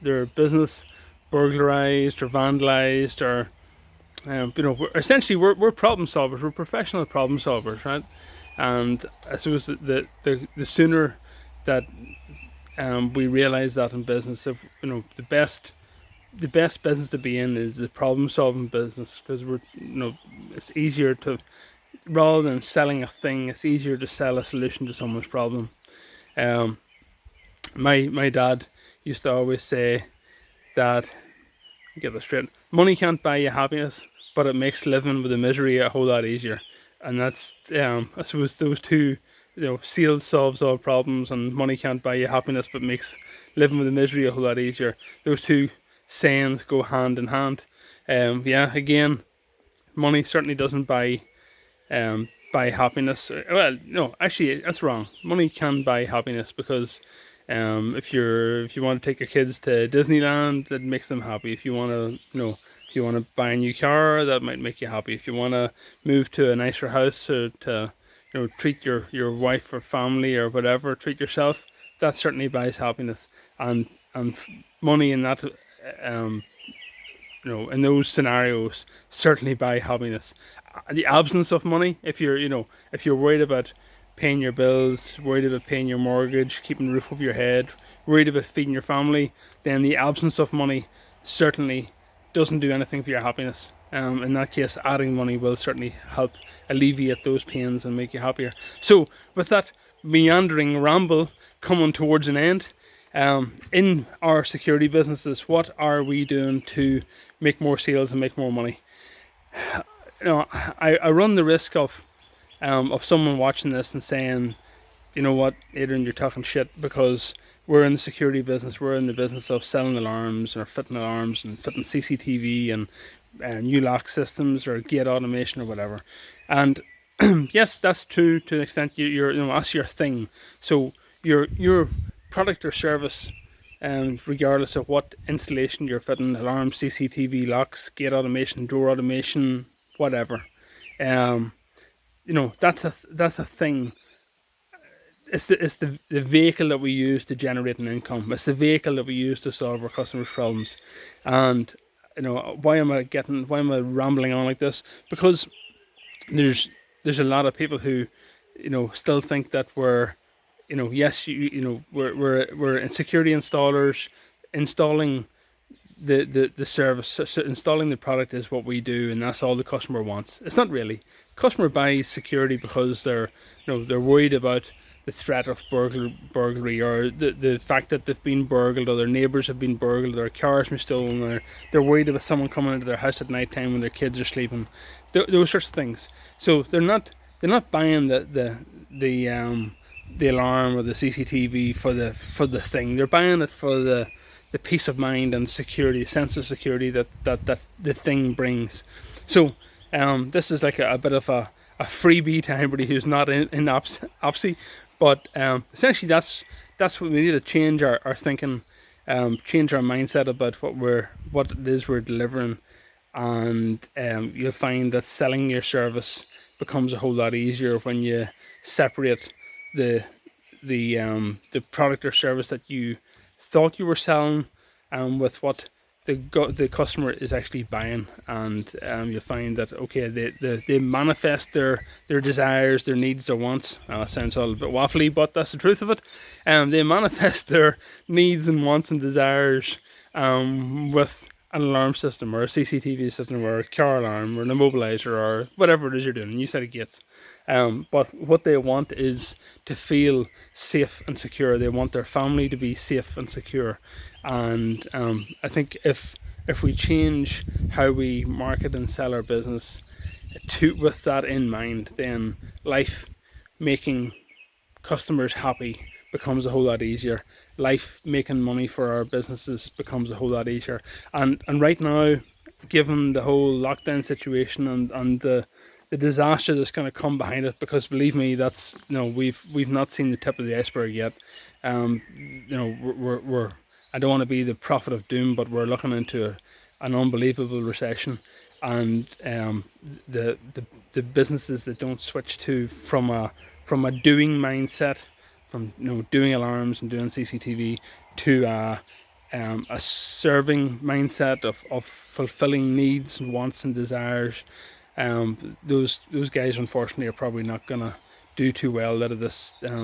their business burglarized or vandalized, or we're problem solvers. We're professional problem solvers, right? And I suppose the sooner that we realize that in business, if the best business to be in is the problem solving business, because it's easier to, rather than selling a thing, it's easier to sell a solution to someone's problem. Um, my dad used to always say that, get this straight, money can't buy you happiness, but it makes living with the misery a whole lot easier. And that's I suppose those two, sales solves all problems, and money can't buy you happiness, but makes living with the misery a whole lot easier. Those two sayings go hand in hand. Again, money certainly doesn't buy happiness. Well, no, actually, that's wrong. Money can buy happiness, because if you want to take your kids to Disneyland, that makes them happy. If you want to, if you want to buy a new car, that might make you happy. If you want to move to a nicer house, or to, treat your wife or family or whatever, treat yourself, that certainly buys happiness. And money in that, in those scenarios, certainly buy happiness. The absence of money, if you're worried about paying your bills, worried about paying your mortgage, keeping the roof over your head, worried about feeding your family, then the absence of money certainly doesn't do anything for your happiness. In that case, adding money will certainly help alleviate those pains and make you happier. So, with that meandering ramble coming towards an end, in our security businesses, what are we doing to make more sales and make more money? I run the risk of someone watching this and saying, you know what, Adrian, you're talking shit, because we're in the security business. We're in the business of selling alarms, or fitting alarms, and fitting CCTV, and new lock systems, or gate automation, or whatever. And yes, that's true to an extent. That's your thing. So your product or service, regardless of what installation you're fitting, alarms, CCTV, locks, gate automation, door automation, whatever, that's a thing. It's the vehicle that we use to generate an income. It's the vehicle that we use to solve our customers' problems. And why am I rambling on like this? Because there's a lot of people who still think that we're yes, we're security installers. Installing the service, so installing the product is what we do, and that's all the customer wants. It's not really. Customer buys security because they're worried about the threat of burglary, or the fact that they've been burgled, or their neighbours have been burgled, or their cars been stolen, or they're worried about someone coming into their house at night time when their kids are sleeping. Those sorts of things. So they're not buying the alarm or the CCTV for the thing. They're buying it for the peace of mind and security, sense of security that the thing brings. So this is like a bit of a freebie to anybody who's not in OPSI, but essentially that's what we need to change our thinking, change our mindset about what it is we're delivering, and you'll find that selling your service becomes a whole lot easier when you separate the product or service that you thought you were selling, with what the customer is actually buying. And you'll find that, okay, they manifest their desires, their needs, their wants. Sounds all a bit waffly, but that's the truth of it. They manifest their needs and wants and desires with an alarm system, or a CCTV system, or a car alarm, or an immobilizer, or whatever it is you're doing. You said it gets. But what they want is to feel safe and secure. They want their family to be safe and secure. And I think if we change how we market and sell our business with that in mind, then life making customers happy becomes a whole lot easier. Life making money for our businesses becomes a whole lot easier. And right now, given the whole lockdown situation and the disaster that's going to come behind it, because believe me, that's we've not seen the tip of the iceberg yet. We're I don't want to be the prophet of doom, but we're looking into an unbelievable recession, and the businesses that don't switch from a doing mindset, from doing alarms and doing CCTV, to a serving mindset of fulfilling needs and wants and desires, those guys unfortunately are probably not gonna do too well out of this